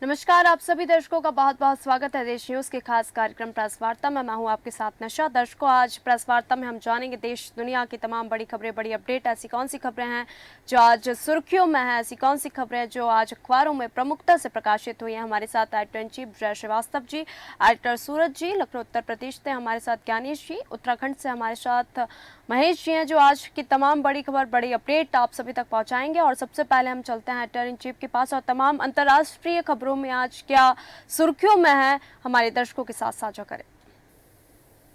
नमस्कार, आप सभी दर्शकों का बहुत बहुत स्वागत है देश न्यूज़ के खास कार्यक्रम प्रेस वार्ता में। मैं हूं आपके साथ नशा। दर्शकों, आज प्रेस वार्ता में हम जानेंगे देश दुनिया की तमाम बड़ी खबरें, बड़ी अपडेट। ऐसी कौन सी खबरें हैं जो आज सुर्खियों में हैं, ऐसी कौन सी खबरें हैं जो आज अखबारों में प्रमुखता से प्रकाशित हुई हैं। हमारे साथ एडिटर इन चीफ जय श्रीवास्तव जी, एडिटर सूरज जी, लखनऊ उत्तर प्रदेश से हमारे साथ ज्ञानेश जी, उत्तराखंड से हमारे साथ महेश जी हैं, जो आज की तमाम बड़ी खबर, बड़ी अपडेट आप सभी तक पहुंचाएंगे। और सबसे पहले हम चलते हैं एडिटर इन चीफ के पास और तमाम अंतर्राष्ट्रीय खबरों में आज क्या सुर्खियों में है हमारे दर्शकों के साथ साझा करें।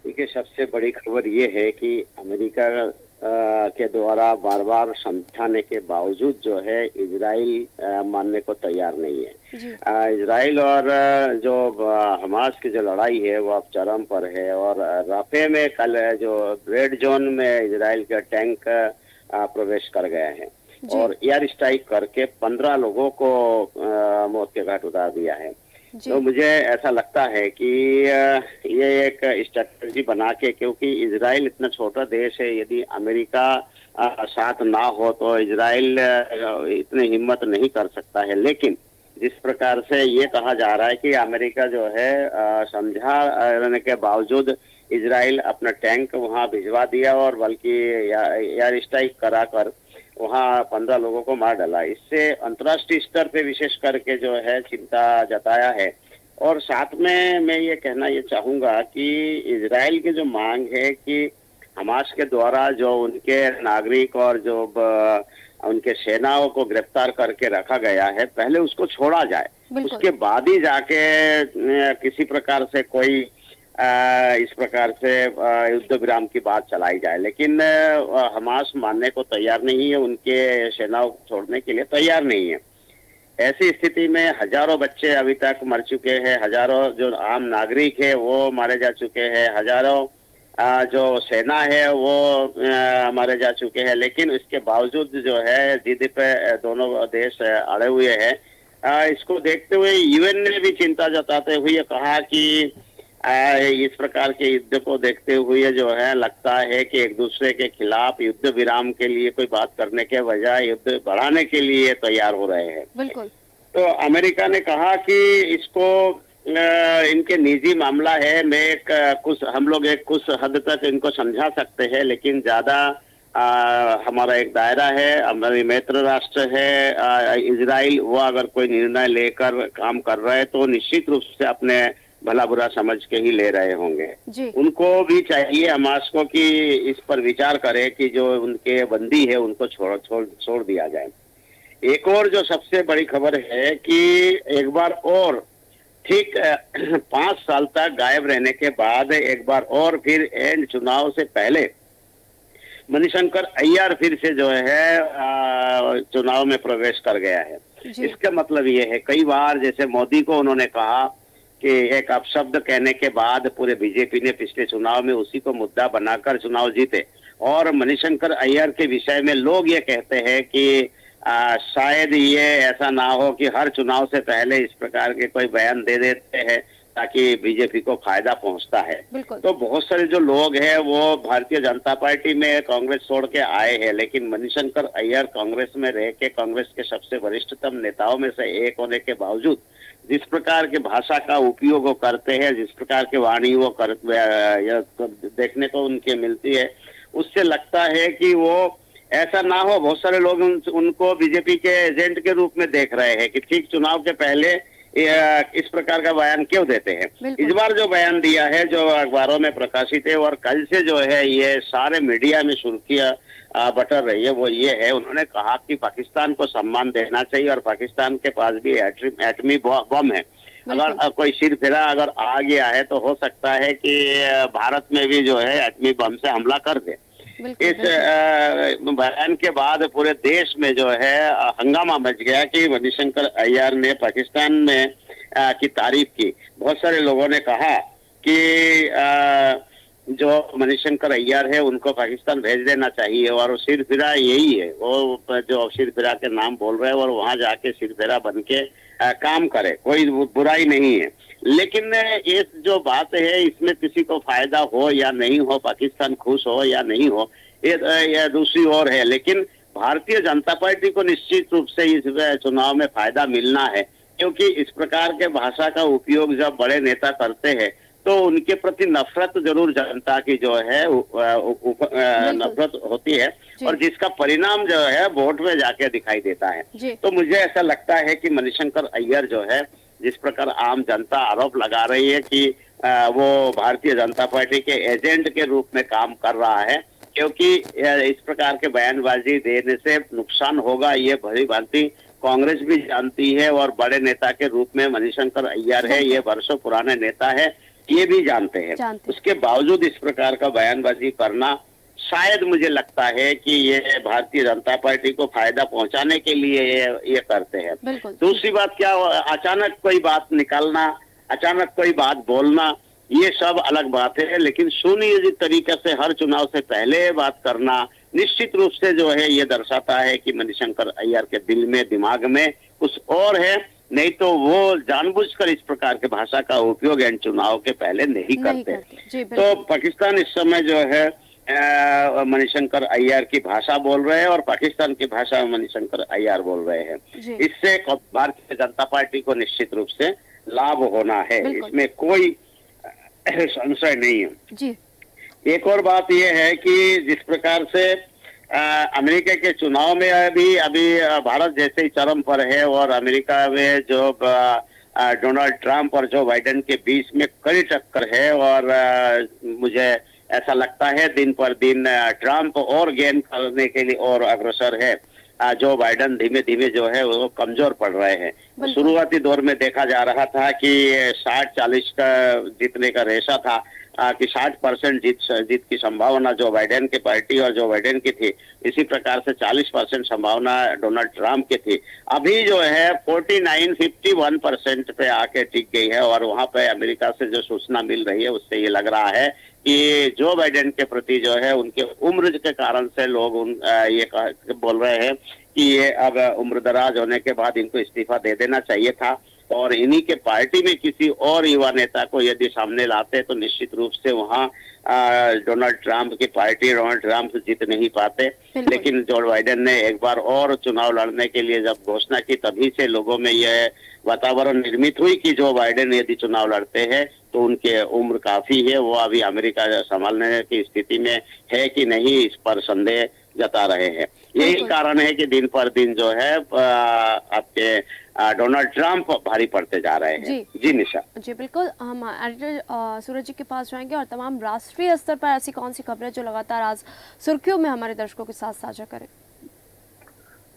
देखिए, सबसे बड़ी खबर ये है कि अमेरिका के द्वारा बार बार समझाने के बावजूद जो है इजराइल मानने को तैयार नहीं है। इजराइल और जो हमास की जो लड़ाई है वो अब चरम पर है। और राफे में कल जो रेड जोन में इजराइल के टैंक प्रवेश कर गए हैं और एयर स्ट्राइक करके 15 लोगों को मौत के घाट उतार दिया है। तो मुझे ऐसा लगता है कि ये एक स्ट्रैटेजी बना के, क्योंकि इजराइल इतना छोटा देश है, यदि अमेरिका साथ ना हो तो इजराइल इतनी हिम्मत नहीं कर सकता है। लेकिन जिस प्रकार से ये कहा जा रहा है कि अमेरिका जो है समझाने के बावजूद इजराइल अपना टैंक वहां भिजवा दिया और बल्कि एयर स्ट्राइक कराकर वहाँ 15 लोगों को मार डाला। इससे अंतर्राष्ट्रीय स्तर पे विशेष करके जो है चिंता जताया है। और साथ में मैं ये कहना ये चाहूंगा कि इजराइल की जो मांग है कि हमास के द्वारा जो उनके नागरिक और जो उनके सेनाओं को गिरफ्तार करके रखा गया है, पहले उसको छोड़ा जाए, उसके बाद ही जाके किसी प्रकार से कोई इस प्रकार से युद्ध विराम की बात चलाई जाए। लेकिन हमास मानने को तैयार नहीं है, उनके सेनाओं को छोड़ने के लिए तैयार नहीं है। ऐसी स्थिति में हजारों बच्चे अभी तक मर चुके हैं, हजारों जो आम नागरिक है वो मारे जा चुके हैं, हजारों जो सेना है वो मारे जा चुके हैं। लेकिन इसके बावजूद जो है जिद पे दोनों देश अड़े हुए हैं। इसको देखते हुए यूएन ने भी चिंता जताते हुए कहा कि इस प्रकार के युद्ध को देखते हुए जो है लगता है कि एक दूसरे के खिलाफ युद्ध विराम के लिए कोई बात करने के बजाय युद्ध बढ़ाने के लिए तैयार हो रहे हैं। बिल्कुल। तो अमेरिका ने कहा कि इसको इनके निजी मामला है, हम लोग एक कुछ हद तक इनको समझा सकते हैं, लेकिन ज्यादा हमारा एक दायरा है, हमारी मित्र राष्ट्र है इजराइल, वो अगर कोई निर्णय लेकर काम कर रहे हैं तो निश्चित रूप से अपने भला बुरा समझ के ही ले रहे होंगे। उनको भी चाहिए हमास को कि इस पर विचार करे कि जो उनके बंदी है उनको छोड़ दिया जाए। एक और जो सबसे बड़ी खबर है कि एक बार और ठीक 5 साल तक गायब रहने के बाद एक बार और फिर एंड चुनाव से पहले मणिशंकर अय्यर फिर से जो है चुनाव में प्रवेश कर गया है। इसका मतलब ये है, कई बार जैसे मोदी को उन्होंने कहा कि एक अपशब्द कहने के बाद पूरे बीजेपी ने पिछले चुनाव में उसी को मुद्दा बनाकर चुनाव जीते। और मणिशंकर अय्यर के विषय में लोग ये कहते हैं कि शायद ये ऐसा ना हो कि हर चुनाव से पहले इस प्रकार के कोई बयान दे देते हैं ताकि बीजेपी को फायदा पहुंचता है। तो बहुत सारे जो लोग हैं वो भारतीय जनता पार्टी में कांग्रेस छोड़ के आए हैं, लेकिन मणिशंकर अय्यर कांग्रेस में रह के कांग्रेस के सबसे वरिष्ठतम नेताओं में से एक होने के बावजूद जिस प्रकार के भाषा का उपयोग वो करते हैं, जिस प्रकार के वाणी वो देखने को उनके मिलती है, उससे लगता है कि वो ऐसा ना हो। बहुत सारे लोग उनको बीजेपी के एजेंट के रूप में देख रहे हैं कि ठीक चुनाव के पहले इस प्रकार का बयान क्यों देते हैं। इस बार जो बयान दिया है, जो अखबारों में प्रकाशित है और कल से जो है ये सारे मीडिया में सुर्खियां बटर रही है, वो ये है, उन्होंने कहा कि पाकिस्तान को सम्मान देना चाहिए और पाकिस्तान के पास भी एटमी बम है। अगर कोई सिरफिरा अगर आ गया है तो हो सकता है कि भारत में भी जो है एटमी बम से हमला कर दे। इस बयान के बाद पूरे देश में जो है हंगामा मच गया कि मणिशंकर अय्यर ने पाकिस्तान में की तारीफ की। बहुत सारे लोगों ने कहा कि जो मणिशंकर अय्यर है उनको पाकिस्तान भेज देना चाहिए और सिरफिरा यही है, वो जो सिरफिरा के नाम बोल रहे हैं और वहां जाके सिरफिरा बन के काम करे, कोई बुराई नहीं है। लेकिन ये जो बात है इसमें किसी को फायदा हो या नहीं हो, पाकिस्तान खुश हो या नहीं हो, ये दूसरी ओर है। लेकिन भारतीय जनता पार्टी को निश्चित रूप से इस चुनाव में फायदा मिलना है, क्योंकि इस प्रकार के भाषा का उपयोग जब बड़े नेता करते हैं तो उनके प्रति नफरत जरूर जनता की जो है बिल्कुल। नफरत होती है, जी। और जिसका परिणाम जो है वोट में जाके दिखाई देता है। जी। तो मुझे ऐसा लगता है कि मणिशंकर अय्यर जो है, जिस प्रकार आम जनता आरोप लगा रही है कि वो भारतीय जनता पार्टी के एजेंट के रूप में काम कर रहा है, क्योंकि इस प्रकार के बयानबाजी देने से नुकसान होगा ये भली भांति कांग्रेस भी जानती है, और बड़े नेता के रूप में मणिशंकर अय्यर है, ये वर्षों पुराने नेता है, ये भी जानते हैं। जानते हैं। उसके बावजूद इस प्रकार का बयानबाजी करना, शायद मुझे लगता है कि ये भारतीय जनता पार्टी को फायदा पहुंचाने के लिए ये करते हैं। बिल्कुल। दूसरी बात क्या, अचानक कोई बात निकालना, अचानक कोई बात बोलना, ये सब अलग बात है, लेकिन सुनियोजित तरीके से हर चुनाव से पहले बात करना निश्चित रूप से जो है ये दर्शाता है कि मणिशंकर अय्यर के दिल में, दिमाग में कुछ और है, नहीं तो वो जानबूझकर इस प्रकार के भाषा का उपयोग इन चुनाव के पहले नहीं करते। जी, तो बिल्कुल। पाकिस्तान इस समय जो है मणिशंकर अय्यर की भाषा बोल रहे हैं, और पाकिस्तान की भाषा में मणिशंकर अय्यर बोल रहे हैं। जी। इससे भारतीय जनता पार्टी को निश्चित रूप से लाभ होना है, बिल्कुल। इसमें कोई संशय नहीं है। जी। एक और बात यह है कि जिस प्रकार से अमेरिका के चुनाव में अभी भारत जैसे ही चरम पर है, और अमेरिका में जो डोनाल्ड ट्रंप और जो बाइडेन के बीच में कड़ी टक्कर है, और मुझे ऐसा लगता है दिन पर दिन ट्रंप और गेन करने के लिए और अग्रसर है। जो बाइडेन धीमे धीमे जो है वो कमजोर पड़ रहे हैं। शुरुआती दौर में देखा जा रहा था कि 60-40 का जीतने का रेशा था, कि 60% जीत की संभावना जो बाइडेन की पार्टी और जो बाइडेन की थी, इसी प्रकार से 40% संभावना डोनाल्ड ट्रंप की थी। अभी जो है 49-51% पे आके टिक गई है, और वहां पे अमेरिका से जो सूचना मिल रही है उससे ये लग रहा है कि जो बाइडेन के प्रति जो है उनके उम्र के कारण से लोग ये बोल रहे हैं कि ये अब उम्र दराज होने के बाद इनको इस्तीफा दे देना चाहिए था, और इन्हीं के पार्टी में किसी और युवा नेता को यदि सामने लाते तो निश्चित रूप से वहाँ डोनाल्ड ट्रंप की पार्टी, डोनाल्ड ट्रंप जीत नहीं पाते। लेकिन जो बाइडेन ने एक बार और चुनाव लड़ने के लिए जब घोषणा की, तभी से लोगों में यह वातावरण निर्मित हुई कि जो बाइडेन यदि चुनाव लड़ते हैं तो उनके उम्र काफी है, वो अभी अमेरिका संभालने की स्थिति में है कि नहीं, इस पर संदेह जता रहे हैं। यही कारण है कि दिन पर दिन जो है आपके डोनाल्ड ट्रंप भारी पड़ते जा रहे हैं। जी निशा। जी बिल्कुल, हम एडिटर सूरज जी के पास जाएंगे और तमाम राष्ट्रीय स्तर पर ऐसी कौन सी खबरें जो लगातार आज सुर्खियों में हमारे दर्शकों के साथ साझा करें।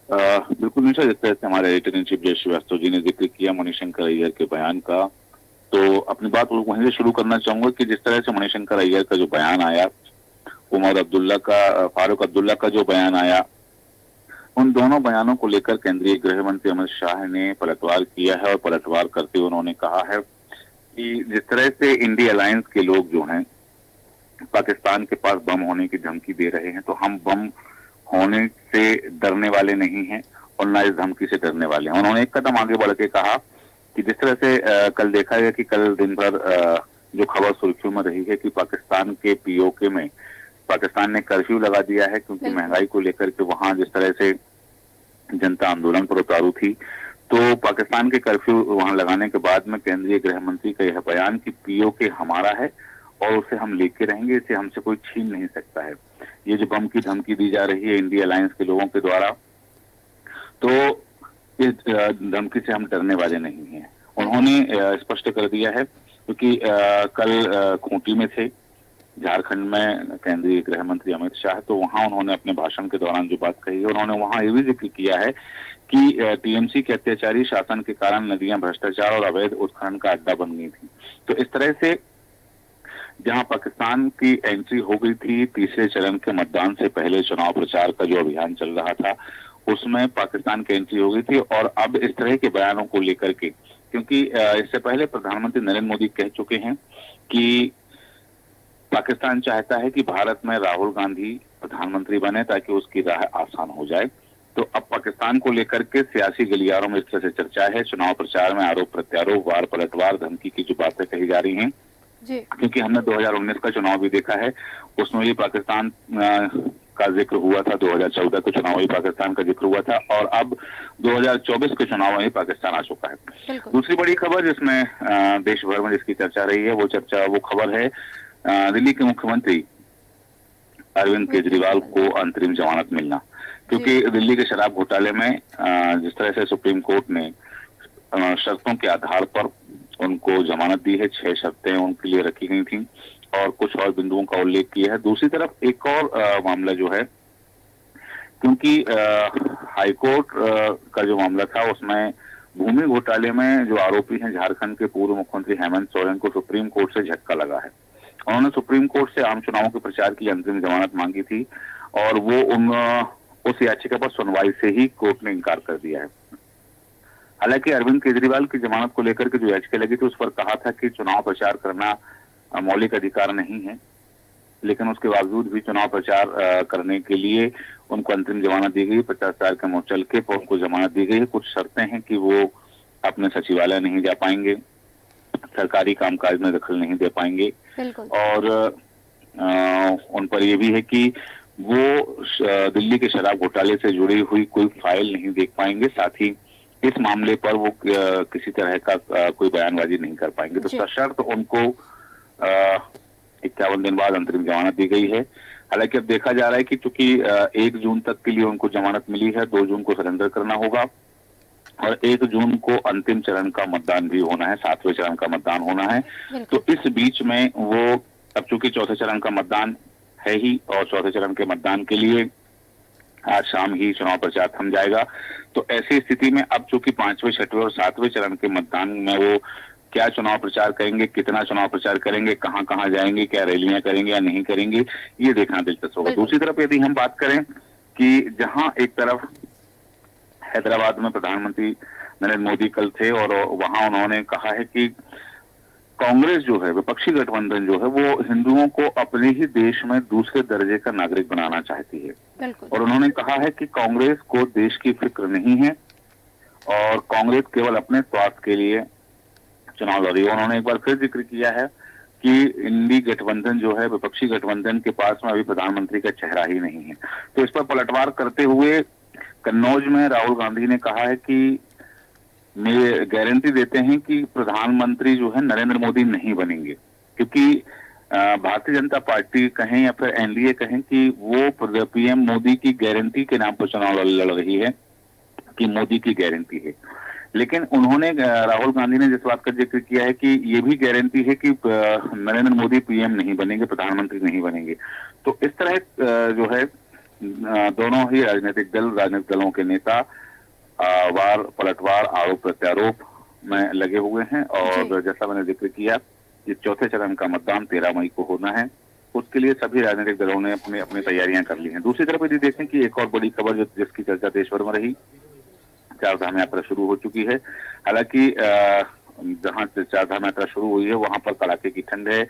बिल्कुल निशा, जिस तरह से हमारे एडिटर इन चीफ जय श्रीवास्तव जी ने जिक्र किया मणिशंकर अय्यर के बयान का, तो अपनी बात वहीं से शुरू करना चाहूंगा कि जिस तरह से मणिशंकर अय्यर का जो बयान आया, फारूक अब्दुल्ला का जो बयान आया, उन दोनों बयानों को लेकर केंद्रीय गृह मंत्री अमित शाह ने पलटवार किया है, और पलटवार करते हुए उन्होंने कहा है कि जिस तरह से इंडिया अलायंस के लोग जो हैं पाकिस्तान के पास बम होने की धमकी दे रहे हैं, तो हम बम होने से डरने वाले नहीं हैं और ना इस धमकी से डरने वाले हैं। उन्होंने एक कदम आगे बढ़ के कहा कि जिस तरह से कल देखा गया कि कल दिन भर जो खबर सुर्खियों में रही है कि पाकिस्तान के पीओके में पाकिस्तान ने कर्फ्यू लगा दिया है, क्योंकि महंगाई को लेकर के वहां जिस तरह से जनता आंदोलन पर उतारू थी, तो पाकिस्तान के कर्फ्यू वहां लगाने के बाद में केंद्रीय गृह मंत्री का यह बयान कि पीओके हमारा है और उसे हम लेके रहेंगे, इसे हमसे कोई छीन नहीं सकता है। ये जो बम की धमकी दी जा रही है इंडिया अलायंस के लोगों के द्वारा, तो इस धमकी से हम डरने वाले नहीं हैं। उन्होंने स्पष्ट कर दिया है, क्योंकि कल खूंटी में थे, झारखंड में केंद्रीय गृह मंत्री अमित शाह, तो वहां उन्होंने अपने भाषण के दौरान जो बात कही है, उन्होंने वहां ये भी जिक्र किया है कि टीएमसी के अत्याचारी शासन के कारण नदियां भ्रष्टाचार और अवैध उत्खनन का अड्डा बन गई थी। तो इस तरह से जहां पाकिस्तान की एंट्री हो गई थी तीसरे चरण के मतदान से पहले, चुनाव प्रचार का जो अभियान चल रहा था उसमें पाकिस्तान की एंट्री हो गई थी, और अब इस तरह के बयानों को लेकर के, क्योंकि इससे पहले प्रधानमंत्री नरेंद्र मोदी कह चुके हैं कि पाकिस्तान चाहता है कि भारत में राहुल गांधी प्रधानमंत्री बने ताकि उसकी राह आसान हो जाए। तो अब पाकिस्तान को लेकर के सियासी गलियारों में इस तरह से चर्चा है, चुनाव प्रचार में आरोप प्रत्यारोप, वार पलटवार, धमकी की जो बातें कही जा रही हैं, क्योंकि हमने 2019 का चुनाव भी देखा है, उसमें भी पाकिस्तान का जिक्र हुआ था, 2014 के चुनाव में पाकिस्तान का जिक्र हुआ था, और अब 2024 के चुनाव में पाकिस्तान आ चुका है। दूसरी बड़ी खबर जिसमें देश भर में जिसकी चर्चा रही है, वो खबर है दिल्ली के मुख्यमंत्री अरविंद केजरीवाल को अंतरिम जमानत मिलना। क्योंकि दिल्ली के शराब घोटाले में जिस तरह से सुप्रीम कोर्ट ने शर्तों के आधार पर उनको जमानत दी है, 6 शर्तें उनके लिए रखी गई थी और कुछ और बिंदुओं का उल्लेख किया है। दूसरी तरफ एक और मामला जो है, क्योंकि हाईकोर्ट का जो मामला था उसमें भूमि घोटाले में जो आरोपी हैं झारखंड के पूर्व मुख्यमंत्री हेमंत सोरेन को सुप्रीम कोर्ट से झटका लगा है। उन्होंने सुप्रीम कोर्ट से आम चुनावों के प्रचार की अंतरिम जमानत मांगी थी और वो उस याचिका पर सुनवाई से ही कोर्ट ने इनकार कर दिया है। हालांकि अरविंद केजरीवाल की जमानत को लेकर के जो याचिका लगी थी उस पर कहा था कि चुनाव प्रचार करना मौलिक अधिकार नहीं है, लेकिन उसके बावजूद भी चुनाव प्रचार करने के लिए उनको अंतरिम जमानत दी गई। 50,000 के मुचलके पर उनको जमानत दी गई है। कुछ शर्तें हैं कि वो अपने सचिवालय नहीं जा पाएंगे, सरकारी कामकाज में दखल नहीं दे पाएंगे, और उन पर यह भी है कि वो दिल्ली के शराब घोटाले से जुड़ी हुई कोई फाइल नहीं देख पाएंगे, साथ ही इस मामले पर वो किसी तरह का कोई बयानबाजी नहीं कर पाएंगे। तो सशर्त उनको 51 दिन बाद अंतरिम जमानत दी गई है। हालांकि अब देखा जा रहा है कि चूंकि 1 जून तक के लिए उनको जमानत मिली है, 2 जून को सरेंडर करना होगा और 1 जून को अंतिम चरण का मतदान भी होना है, 7वें चरण का मतदान होना है। तो इस बीच में वो अब चूंकि 4थे चरण का मतदान है ही, और 4थे चरण के मतदान के लिए आज शाम ही चुनाव प्रचार थम जाएगा। तो ऐसी स्थिति में अब चूंकि 5वें, 6वें और 7वें चरण के मतदान में वो क्या चुनाव प्रचार करेंगे, कितना चुनाव प्रचार करेंगे, कहां कहां जाएंगे, क्या रैलियां करेंगे या नहीं करेंगे, ये देखना दिलचस्प होगा। दूसरी तरफ यदि हम बात करें कि जहां एक तरफ हैदराबाद में प्रधानमंत्री नरेंद्र मोदी कल थे और वहां उन्होंने कहा है कि कांग्रेस जो है, विपक्षी गठबंधन जो है, वो हिंदुओं को अपने ही देश में दूसरे दर्जे का नागरिक बनाना चाहती है। और उन्होंने कहा है कि कांग्रेस को देश की फिक्र नहीं है और कांग्रेस केवल अपने स्वार्थ के लिए चुनाव लड़ रही है। उन्होंने एक बार फिर जिक्र किया है कि इंडी गठबंधन जो है, विपक्षी गठबंधन के पास में अभी प्रधानमंत्री का चेहरा ही नहीं है। तो इस पर पलटवार करते हुए कन्नौज में राहुल गांधी ने कहा है कि ये गारंटी देते हैं कि प्रधानमंत्री जो है नरेंद्र मोदी नहीं बनेंगे, क्योंकि भारतीय जनता पार्टी कहें या फिर एनडीए कहें कि वो पीएम मोदी की गारंटी के नाम पर चुनाव लड़ रही है कि मोदी की गारंटी है। लेकिन उन्होंने, राहुल गांधी ने जिस बात का जिक्र किया है कि ये भी गारंटी है कि नरेंद्र मोदी पीएम नहीं बनेंगे, प्रधानमंत्री नहीं बनेंगे। तो इस तरह जो है दोनों ही राजनीतिक दलों के नेता वार पलटवार, आरोप प्रत्यारोप में लगे हुए हैं। और जैसा मैंने जिक्र किया कि 4थे चरण का मतदान 13 मई को होना है, उसके लिए सभी राजनीतिक दलों ने अपनी तैयारियां कर ली हैं। दूसरी तरफ यदि देखें कि एक और बड़ी खबर जिसकी चर्चा देश भर में रही, चारधाम यात्रा शुरू हो चुकी है। हालांकि जहां चारधाम यात्रा शुरू हुई है वहां पर कड़ाके की ठंड है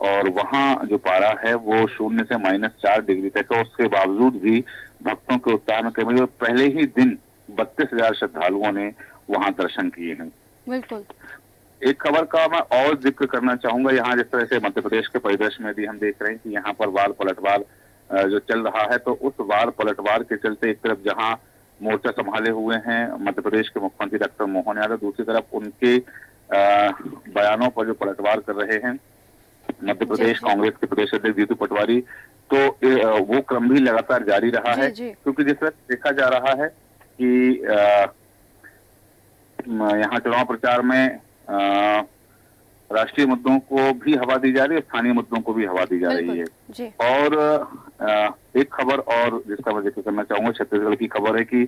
और वहां जो पारा है वो 0 से -4 डिग्री तक है। उसके बावजूद भी भक्तों के उत्साह में कमी है। पहले ही दिन 32,000 श्रद्धालुओं ने वहां दर्शन किए हैं। बिल्कुल। एक खबर का मैं और जिक्र करना चाहूंगा, यहाँ जिस तरह से मध्य प्रदेश के परिदृश्य में भी हम देख रहे हैं कि यहाँ पर वार पलटवार जो चल रहा है, तो उस वार पलटवार के चलते एक तरफ जहां मोर्चा संभाले हुए हैं मध्य प्रदेश के मुख्यमंत्री डॉक्टर मोहन यादव, दूसरी तरफ उनके बयानों पर जो पलटवार कर रहे हैं मध्य प्रदेश कांग्रेस के प्रदेश अध्यक्ष जीतू पटवारी, तो वो क्रम भी लगातार जारी रहा है। क्योंकि जिस तरह देखा जा रहा है कि यहाँ चुनाव प्रचार में राष्ट्रीय मुद्दों को भी हवा दी जा रही है, स्थानीय मुद्दों को भी हवा दी जा रही है। और एक खबर और जिसका मैं जिक्र करना चाहूंगा, छत्तीसगढ़ की खबर है कि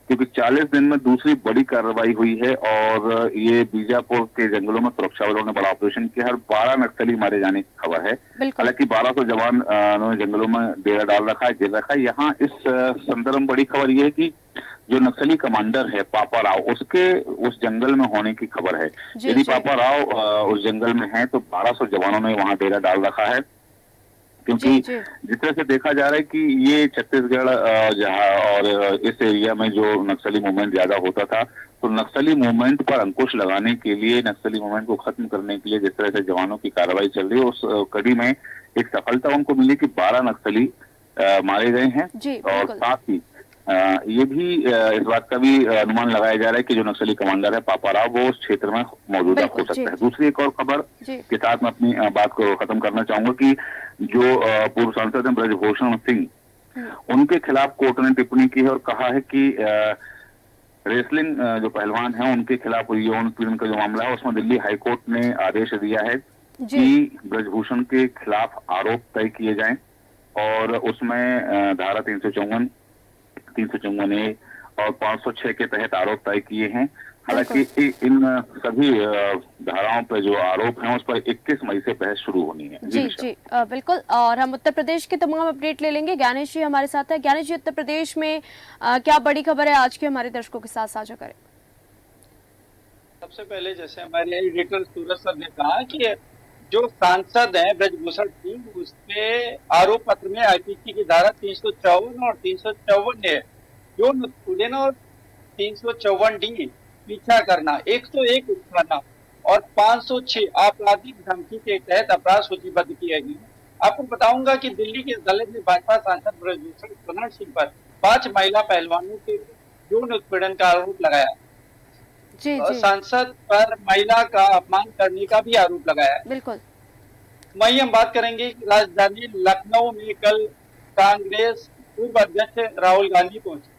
क्योंकि 40 दिन में दूसरी बड़ी कार्रवाई हुई है और ये बीजापुर के जंगलों में सुरक्षा बलों ने बड़ा ऑपरेशन किया है और 12 नक्सली मारे जाने की खबर है। हालांकि 1200 जवान जंगलों में डेरा डाल रखा है, जेल रखा है। यहाँ इस संदर्भ में बड़ी खबर यह है कि जो नक्सली कमांडर है पापा राव, उसके उस जंगल में होने की खबर है। यदि पापा राव उस जंगल में है तो 1200 जवानों ने वहां डेरा डाल रखा है। क्योंकि जिस तरह से देखा जा रहा है कि ये छत्तीसगढ़ जहां और इस एरिया में जो नक्सली मूवमेंट ज्यादा होता था, तो नक्सली मूवमेंट पर अंकुश लगाने के लिए, नक्सली मूवमेंट को खत्म करने के लिए जिस तरह से जवानों की कार्रवाई चल रही है, उस कड़ी में एक सफलता उनको मिली कि 12 नक्सली मारे गए हैं। जी और बिल्कुल। साथ ही ये भी इस बात का भी अनुमान लगाया जा रहा है कि जो नक्सली कमांडर है पापाराव वो उस क्षेत्र में मौजूदा हो बिल्कुल, जी। सकता है। दूसरी एक और खबर जी के साथ मैं अपनी बात को खत्म करना चाहूंगा कि जो पूर्व सांसद हैं ब्रजभूषण सिंह, उनके खिलाफ कोर्ट ने टिप्पणी की है और कहा है कि रेसलिंग जो पहलवान है उनके खिलाफ यौन उत्पीड़न का जो मामला है उसमें दिल्ली हाईकोर्ट ने आदेश दिया है जी कि ब्रजभूषण के खिलाफ आरोप तय किए जाएं और उसमें धारा 354, 354A और 506 के तहत आरोप तय किए हैं। हालांकि इन सभी धाराओं पर जो आरोप हैं उस पर 21 मई से बहस शुरू होनी है। जी जी बिल्कुल। और हम उत्तर प्रदेश के तमाम अपडेट ले लेंगे। ज्ञानेश जी हमारे साथ है। ज्ञानेश जी, उत्तर प्रदेश में क्या बड़ी खबर है आज की हमारे दर्शकों के साथ साझा करें। सबसे पहले जैसे हमारे एडिटर सूरज सर ने कहा कि जो सांसद हैं ब्रजभूषण सिंह, उसके आरोप पत्र में आईपीसी की धारा 354 और 354 है, यौन उत्पीड़न और 354D पीछा करना, 101 उकसाना और 506 आपराधिक धमकी के तहत अपराध सूचीबद्ध किए गए। आपको बताऊंगा कि दिल्ली की अदालत ने भाजपा सांसद ब्रजभूषण सिंह पर 5 महिला पहलवानों के यौन उत्पीड़न का आरोप लगाया। जी जी सांसद पर महिला का अपमान करने का भी आरोप लगाया। बिल्कुल। वहीं हम बात करेंगे कि राजधानी लखनऊ में कल कांग्रेस पूर्व अध्यक्ष राहुल गांधी पहुंचे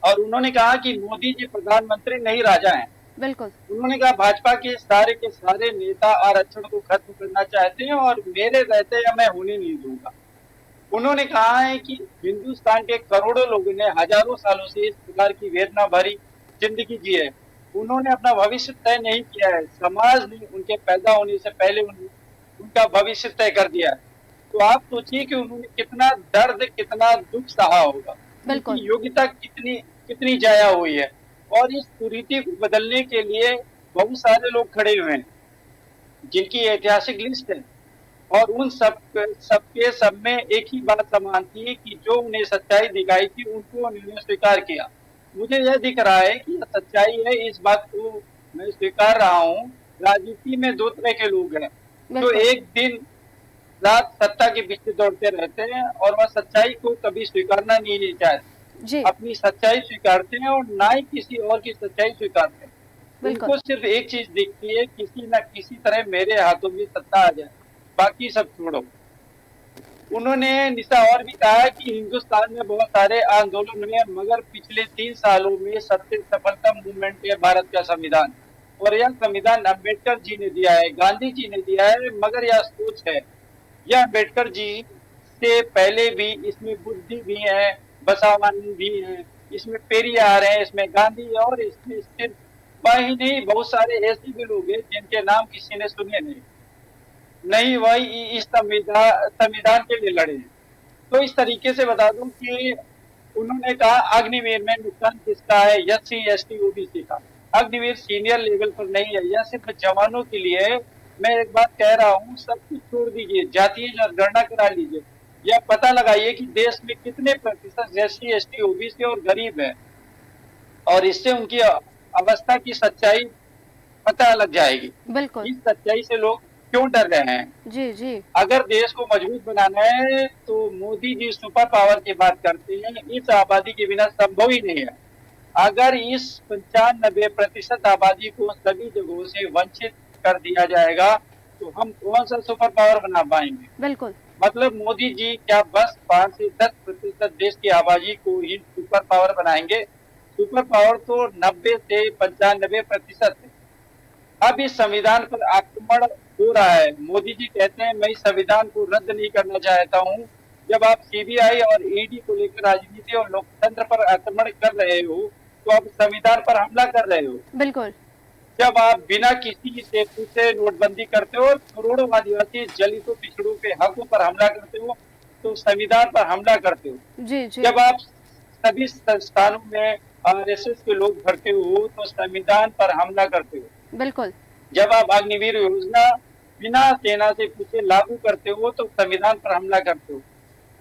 और उन्होंने कहा कि मोदी जी प्रधानमंत्री नहीं राजा हैं। बिल्कुल। उन्होंने कहा भाजपा के सारे नेता आरक्षण को खत्म करना चाहते हैं और मेरे रहते या मैं होने नहीं दूंगा। उन्होंने कहा है कि हिंदुस्तान के करोड़ों लोगों ने हजारों सालों से इस प्रकार की वेदना भरी जिंदगी जी है। उन्होंने अपना भविष्य तय नहीं किया है, समाज ने उनके पैदा होने से पहले उनका भविष्य तय कर दिया है। तो आप सोचिए कि उन्होंने कितना दर्द, कितना दुख सहा होगा, उनकी योग्यता कितनी जाया हुई है। और इस कुरीति को बदलने के लिए बहुत सारे लोग खड़े हुए हैं जिनकी ऐतिहासिक लिस्ट है और उन सब में एक ही बात समान थी कि जो उन्हें सच्चाई दिखाई थी उनको उन्होंने स्वीकार किया। मुझे यह दिख रहा है कि यह सच्चाई है, इस बात को मैं स्वीकार रहा हूँ। राजनीति में दो तरह के लोग हैं जो एक दिन रात सत्ता के पीछे दौड़ते रहते हैं और वह सच्चाई को कभी स्वीकारना नहीं चाहते, अपनी सच्चाई स्वीकारते हैं और ना ही किसी और की सच्चाई स्वीकारते हैं। उनको सिर्फ एक चीज दिखती है, किसी न किसी तरह मेरे हाथों में सत्ता आ जाए, बाकी सब छोड़ो। उन्होंने निशा और भी कहा कि हिंदुस्तान में बहुत सारे आंदोलन हुए मगर पिछले 3 सालों में सबसे सफलतम मूवमेंट है भारत का संविधान और यह संविधान अम्बेडकर जी ने दिया है, गांधी जी ने दिया है। मगर यह सोच है, यह अम्बेडकर जी से पहले भी इसमें बुद्धि भी है, बसवानी भी है, इसमें पेरियार है, इसमें गांधी है और इसमें सिर्फ वही नहीं बहुत सारे ऐसे भी लोग हैं जिनके नाम किसी ने सुने नहीं वही इस संविधान के लिए लड़े। तो इस तरीके से बता दूं कि उन्होंने कहा अग्निवीर में नुकसान किसका है, SC ST OBC का। अग्निवीर सीनियर लेवल पर नहीं है, यह सिर्फ जवानों के लिए है। मैं एक बात कह रहा हूँ, सब कुछ छोड़ दीजिए, जातीय जनगणना करा लीजिए, यह पता लगाइए कि देश में कितने प्रतिशत SC ST OBC और गरीब है और इससे उनकी अवस्था की सच्चाई पता लग जाएगी। बिल्कुल। इस सच्चाई से लोग क्यों डर रहे हैं? जी जी। अगर देश को मजबूत बनाना है तो मोदी जी सुपर पावर की बात करते हैं, इस आबादी के बिना संभव ही नहीं है। अगर इस 95% आबादी को सभी जगहों से वंचित कर दिया जाएगा तो हम कौन सा सुपर पावर बना पाएंगे? बिल्कुल। मतलब मोदी जी क्या बस 5 से 10% देश की आबादी को ही सुपर पावर बनाएंगे? सुपर पावर तो 90 से 95% है। अब इस संविधान पर आक्रमण हो रहा है। मोदी जी कहते हैं मैं इस संविधान को रद्द नहीं करना चाहता हूँ। जब आप CBI और ED को लेकर राजनीति और लोकतंत्र पर आक्रमण कर रहे हो तो आप संविधान पर हमला कर रहे हो। बिल्कुल। जब आप बिना किसी से पूछे नोटबंदी करते हो, करोड़ों आदिवासी दलितों पिछड़ों के हकों पर हमला करते हो तो संविधान पर हमला करते हो। जी जी। जब आप सभी संस्थानों में RSS के लोग भरते हो तो संविधान पर हमला करते हो। बिल्कुल। जब आप अग्निवीर योजना बिना सेना से पूछे लागू करते हो तो संविधान पर हमला करते हो।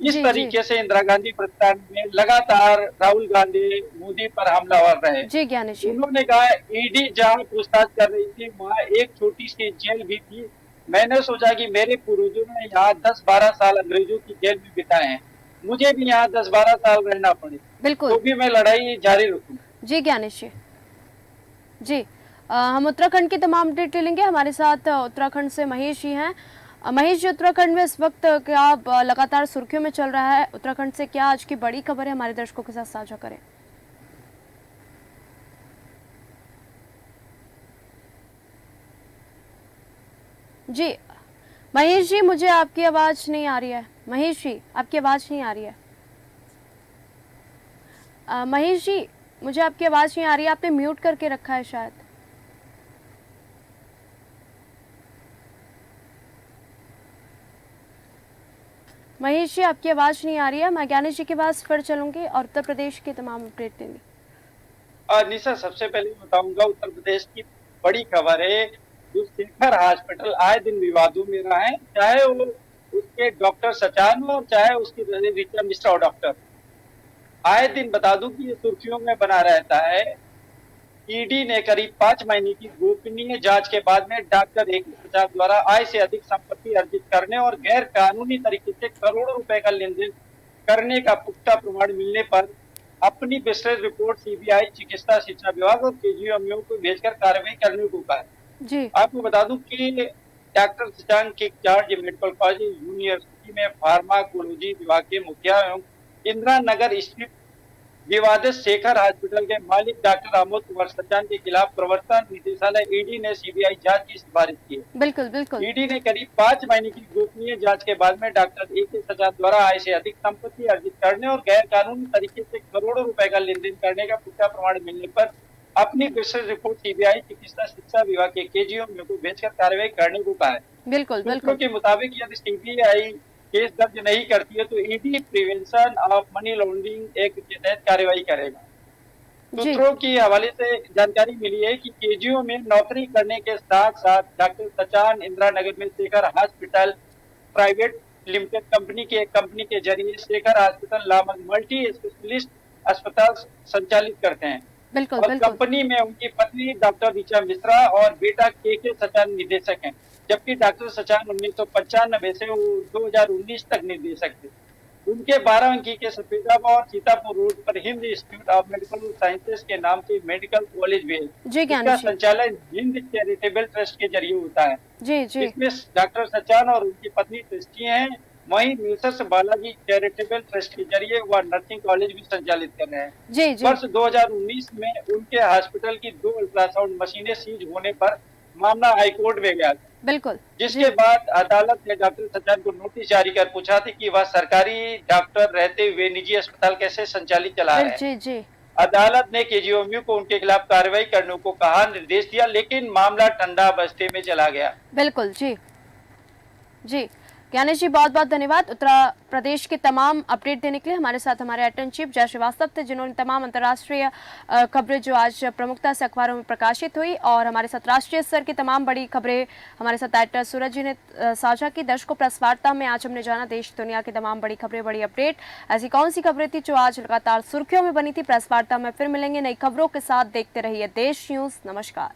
इस तरीके से इंदिरा गांधी प्रस्ताव में लगातार राहुल गांधी मोदी पर हमला हो रहे हैं। जी ज्ञानेश जी। उन्होंने कहा ED जहाँ पूछताछ कर रही थी वहाँ एक छोटी सी जेल भी थी। मैंने सोचा कि मेरे पूर्वजों ने यहाँ 10-12 साल अंग्रेजों की जेल में बिताए हैं मुझे भी यहाँ 10-12 साल रहना पड़े बिल्कुल तो भी मैं लड़ाई जारी रखूँ। जी ज्ञानेश जी। जी हम उत्तराखंड की तमाम अपडेट लेंगे। हमारे साथ उत्तराखंड से महेश जी हैं। महेश जी, उत्तराखंड में इस वक्त क्या लगातार सुर्खियों में चल रहा है? उत्तराखंड से क्या आज की बड़ी खबर है, हमारे दर्शकों के साथ साझा करें। जी महेश जी, मुझे आपकी आवाज नहीं आ रही है। महेश जी, आपकी आवाज नहीं आ रही है। महेश जी, मुझे आपकी आवाज नहीं आ रही है, आपने म्यूट करके रखा है शायद। महेश जी, आपकी आवाज नहीं आ रही है। मैं ज्ञानेश जी के पास फिर चलूंगी और उत्तर प्रदेश की तमाम अपडेट देंगी। निशा, सबसे पहले बताऊंगा उत्तर प्रदेश की बड़ी खबर है। जो शेखर हॉस्पिटल आए दिन विवादों में रहा है, चाहे वो उसके डॉक्टर सचान हो, चाहे उसकी ऋचा मिश्रा डॉक्टर, आए दिन बता दूं कि ये सुर्खियों में बना रहता है। ईडी ने करीब 5 महीने की गोपनीय जांच के बाद में डॉक्टर ए के प्रसाद द्वारा आय से अधिक संपत्ति अर्जित करने और गैर कानूनी तरीके से करोड़ों रुपए का लेन देन करने का पुख्ता प्रमाण मिलने पर अपनी विस्तृत रिपोर्ट सीबीआई, चिकित्सा शिक्षा विभाग और केजीएमयू को भेजकर कार्रवाई करने को कहा है। जी आपको बता दूं कि डॉक्टर सचान के चार्ज मेडिकल कॉलेज यूनिवर्सिटी में फार्माकोलॉजी विभाग के मुखिया एवं इंदिरा नगर स्थित विवादित शेखर हॉस्पिटल के मालिक डॉक्टर आमोद कुमार सचान के खिलाफ प्रवर्तन निदेशालय ईडी ने सीबीआई जांच की सिफारिश की है। बिल्कुल बिल्कुल। ईडी ने करीब 5 महीने की गोपनीय जांच के बाद में डॉक्टर ए के सचान द्वारा आय से अधिक संपत्ति अर्जित करने और गैर कानूनी तरीके से करोड़ों रुपए का लेन देन करने का पुख्ता प्रमाण मिलने पर अपनी विस्तृत रिपोर्ट सीबीआई, चिकित्सा शिक्षा विभाग के केजीएमयू को भेजकर कार्रवाई करने को कहा है। बिल्कुल सूत्रों बिल्कुल। के मुताबिक यदि सीबीआई केस दर्ज नहीं करती है तो ED prevention of money laundering act के तहत कार्रवाई करेगा। जी सूत्रों के हवाले से जानकारी मिली है कि केजीओ में नौकरी करने के साथ साथ डॉक्टर सचान इंदिरा नगर में Shekhar hospital private limited company के जरिए शेखर हॉस्पिटल नामक मल्टी स्पेशलिस्ट अस्पताल संचालित करते हैं। बिल्कुल और बिल्कुल। कंपनी में उनकी पत्नी डॉक्टर ऋचा मिश्रा और बेटा के सचान निदेशक हैं, जबकि डॉक्टर सचान 1995 से 2019 तक निदेशक थे। उनके 12 अंकी के सफेदाब और सीतापुर रोड पर Hind institute of medical sciences के नाम से मेडिकल कॉलेज भी है, जी जिसका ज्ञानेश जी। संचालन हिंद चैरिटेबल ट्रस्ट के जरिए होता है। जी जी इसमें डॉक्टर सचान और उनकी पत्नी ट्रस्टी हैं। वहीं मिसेस बालाजी चैरिटेबल ट्रस्ट के जरिए वह नर्सिंग कॉलेज भी संचालित कर रहे हैं। जी जी वर्ष 2019 में उनके हॉस्पिटल की 2 अल्ट्रासाउंड मशीनें सीज होने पर मामला हाईकोर्ट में गया, बिल्कुल। जिसके बाद अदालत ने डॉक्टर सचान को नोटिस जारी कर पूछा था कि वह सरकारी डॉक्टर रहते हुए निजी अस्पताल कैसे संचालित चला रहे हैं। जी जी अदालत ने केजीएमयू को उनके खिलाफ कार्रवाई करने को कहा, निर्देश दिया, लेकिन मामला ठंडा बस्ते में चला गया। बिल्कुल। जी जी ज्ञानेश जी, बहुत बहुत धन्यवाद उत्तर प्रदेश के तमाम अपडेट देने के लिए। हमारे साथ हमारे एडिटर इन चीफ जय श्रीवास्तव थे, जिन्होंने तमाम अंतर्राष्ट्रीय खबरें जो आज प्रमुखता से अखबारों में प्रकाशित हुई और हमारे साथ राष्ट्रीय स्तर की तमाम बड़ी खबरें हमारे साथ एडिटर सूरज जी ने साझा की। दर्शकों, प्रेस वार्ता में आज हमने जाना देश दुनिया की तमाम बड़ी खबरें, बड़ी अपडेट। ऐसी कौन सी खबरें थी जो आज लगातार सुर्खियों में बनी थी? प्रेस वार्ता में फिर मिलेंगे नई खबरों के साथ। देखते रहिए देश न्यूज। नमस्कार।